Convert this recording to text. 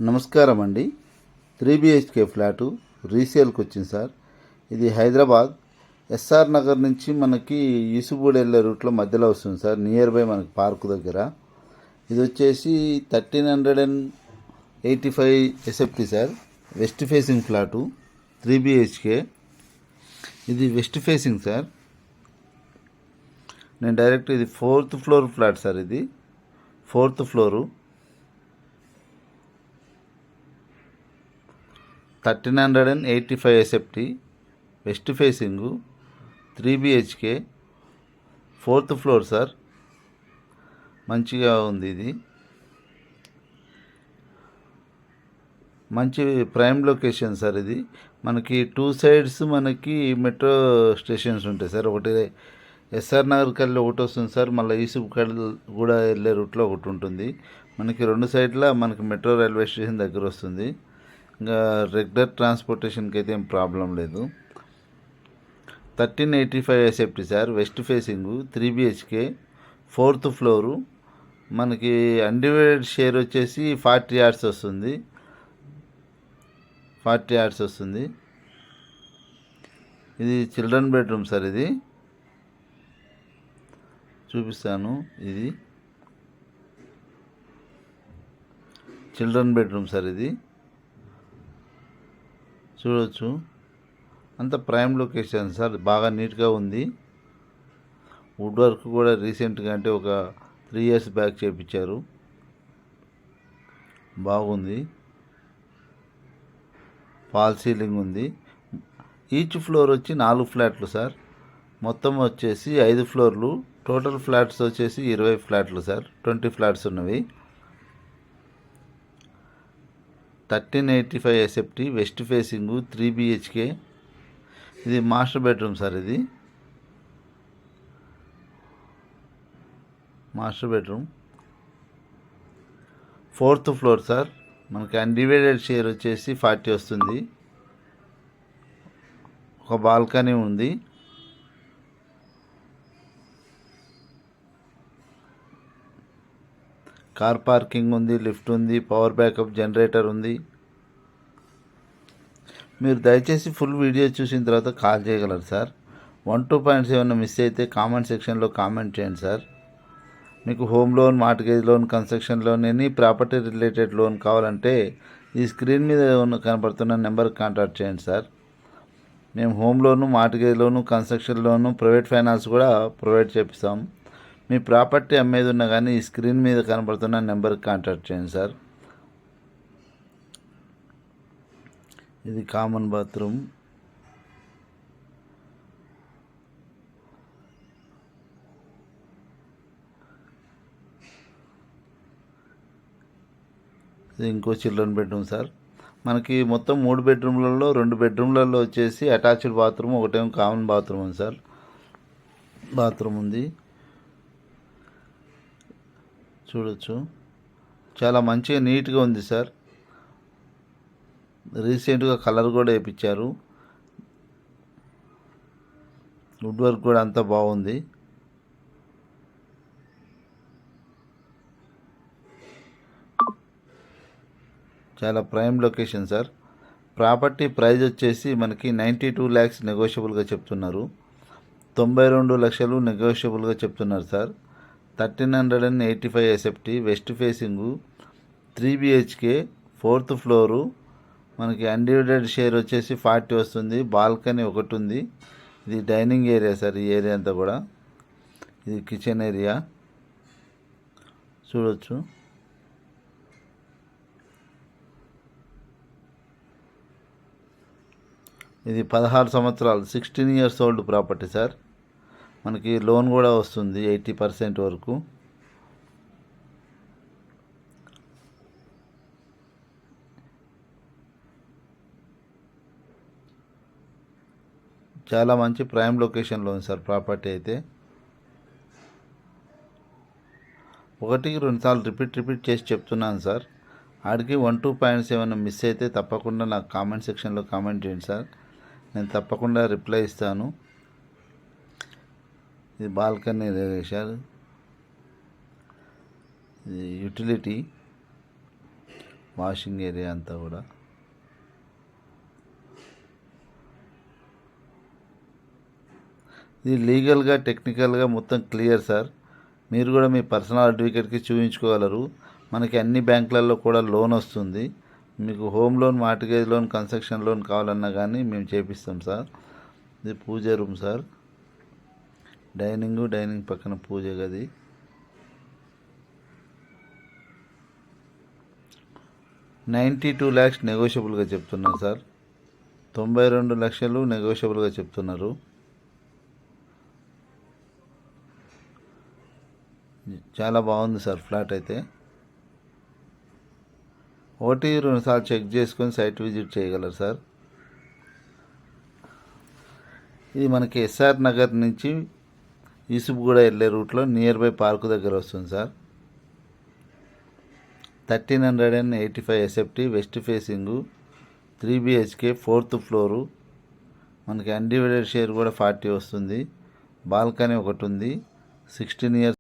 నమస్కారం అండి. 3 BHK flat రీసేల్కి వచ్చింది సార్. ఇది హైదరాబాద్ ఎస్ఆర్ నగర్ నుంచి మనకి ఈసుగూడ వెళ్ళే రూట్లో మధ్యలో వస్తుంది సార్. నియర్ బై మనకి పార్కు దగ్గర. ఇది వచ్చేసి 1385 SFT sir. West facing flat 3 BHK. ఇది వెస్ట్ ఫేసింగ్ సార్. నేను డైరెక్ట్ ఇది 4th ఫ్లోర్ ఫ్లాట్ సార్. ఇది 4th floor. 1385 SFT, west facing, 3 BHK, 4th floor sir. మంచిగా ఉంది. ఇది మంచి ప్రైమ్ లొకేషన్ సార్. ఇది మనకి 2 సైడ్స్ మనకి మెట్రో స్టేషన్స్ ఉంటాయి సార్. ఒకటి ఎస్ఆర్ నగర్కి వెళ్ళి ఒకటి వస్తుంది సార్. మళ్ళీ కూడా వెళ్ళే రూట్లో ఒకటి ఉంటుంది. మనకి 2 సైడ్ల మనకి మెట్రో రైల్వే స్టేషన్ దగ్గర వస్తుంది. ఇంకా రెగ్యులర్ ట్రాన్స్పోర్టేషన్కి అయితే ఏం ప్రాబ్లం లేదు. 1385 SFT sir. West facing, 3 BHK, 4th floor. మనకి అన్డివైడెడ్ షేర్ వచ్చేసి 40 yards వస్తుంది. 40 yards వస్తుంది. ఇది చిల్డ్రన్ బెడ్రూమ్ సార్. ఇది చూపిస్తాను. ఇది చిల్డ్రన్ బెడ్రూమ్ సార్. ఇది చూడవచ్చు. అంత ప్రైమ్ లొకేషన్ సార్. బాగా నీట్గా ఉంది. వుడ్ వర్క్ కూడా రీసెంట్గా అంటే ఒక 3 years బ్యాక్ చేయించారు. బాగుంది. ఫాల్ సీలింగ్ ఉంది. ఈచ్ ఫ్లోర్ వచ్చి 4 ఫ్లాట్లు సార్. మొత్తం వచ్చేసి 5 ఫ్లోర్లు. టోటల్ ఫ్లాట్స్ వచ్చేసి 20 ఫ్లాట్లు సార్. 20 ఫ్లాట్స్ ఉన్నవి. 1385 ఎస్ఎఫ్టీ, వెస్ట్ ఫేసింగు, 3 BHK. ఇది మాస్టర్ బెడ్రూమ్ సార్. ఇది master bedroom, 4th floor sir. మనకి అన్డివైడెడ్ షేర్ వచ్చేసి 40 వస్తుంది. ఒక బాల్కనీ ఉంది. కార్ పార్కింగ్ ఉంది, లిఫ్ట్ ఉంది, పవర్ బ్యాకప్ జనరేటర్ ఉంది. మీరు దయచేసి ఫుల్ వీడియో చూసిన తర్వాత కాల్ చేయగలరు సార్. 1-2 పాయింట్స్ ఏమైనా మిస్ అయితే కామెంట్ సెక్షన్లో కామెంట్ చేయండి సార్. మీకు home loan, mortgage loan, construction loan, any property related loan కావాలంటే ఈ స్క్రీన్ మీద కనపడుతున్న నెంబర్కి కాంటాక్ట్ చేయండి సార్. మేము హోమ్ లోను, మార్ట్గేజ్ లోను, కన్స్ట్రక్షన్ లోను, ప్రైవేట్ ఫైనాన్స్ కూడా ప్రొవైడ్ చేపిస్తాం. మీ ప్రాపర్టీ అమ్మేది ఉన్నా కానీ ఈ స్క్రీన్ మీద కనబడుతున్న నెంబర్కి కాంటాక్ట్ చేయండి సార్. ఇది కామన్ బాత్రూమ్. ఇది ఇంకో చిల్డ్రన్ బెడ్రూమ్ సార్. మనకి మొత్తం 3 బెడ్రూమ్లలో 2 బెడ్రూమ్లలో వచ్చేసి అటాచ్డ్ బాత్రూమ్, ఒకటేమో కామన్ బాత్రూమ్ ఉంది సార్. బాత్రూమ్ ఉంది. చూడొచ్చు. చాలా మంచిగా నీట్గా ఉంది సార్. రీసెంట్గా కలర్ కూడా వేయించారు. వుడ్ వర్క్ కూడా అంతా బాగుంది. చాలా prime location sir. Property price వచ్చేసి మనకి 92 lakhs నెగోషియబుల్గా చెప్తున్నారు. 92 లక్షలు నెగోషియబుల్గా చెప్తున్నారు sir. 1385 SFT, west facing, 3 BHK, 4th floor. మనకి అన్డివైడెడ్ షేర్ వచ్చేసి 40 వస్తుంది. బాల్కనీ ఒకటి ఉంది. ఇది డైనింగ్ ఏరియా సార్. ఈ ఏరియా అంతా కూడా. ఇది కిచెన్ ఏరియా. చూడొచ్చు. ఇది 16 సంవత్సరాలు, 16 years ఓల్డ్ ప్రాపర్టీ సార్. మనకి లోన్ కూడా వస్తుంది 80% వరకు. చాలా మంచి ప్రైమ్ లొకేషన్లో ఉంది సార్ ప్రాపర్టీ అయితే. 1-2 సార్లు రిపీట్ చేసి చెప్తున్నాను సార్. ఆడికి 1-2 పాయింట్స్ ఏమైనా మిస్ అయితే తప్పకుండా నాకు కామెంట్ సెక్షన్లో కామెంట్ చేయండి సార్. నేను తప్పకుండా రిప్లై ఇస్తాను. ఇది బాల్కనీ సార్. ఇది యూటిలిటీ వాషింగ్ ఏరియా అంతా కూడా. ఇది లీగల్గా టెక్నికల్గా మొత్తం క్లియర్ సార్. మీరు కూడా మీ పర్సనల్ అడ్వకేట్కి చూపించుకోగలరు. మనకి అన్ని బ్యాంకులలో కూడా లోన్ వస్తుంది. మీకు home loan, mortgage loan, construction loan కావాలన్నా కానీ మేము చేపిస్తాం సార్. ఇది పూజ రూమ్ సార్. డైనింగ్ పక్కన పూజ గది. $92 lakhs నెగోషియబుల్గా చెప్తున్నారు సార్. 92 లక్షలు నెగోషియబుల్గా చెప్తున్నారు. చాలా బాగుంది సార్ ఫ్లాట్ అయితే. 1-2 సార్లు చెక్ చేసుకొని సైట్ విజిట్ చేయగలరు సార్. ఇది మనకి ఎస్ఆర్ నగర్ నుంచి యూసుఫ్గూడ వెళ్ళే రూట్లో నియర్ బై పార్కు దగ్గర వస్తుంది sir. 1385 SFT, west facing, 3 BHK, 4th floor. మనకి అన్డివైడెడ్ షేర్ కూడా 40 వస్తుంది. బాల్కనీ ఒకటి ఉంది. 16 years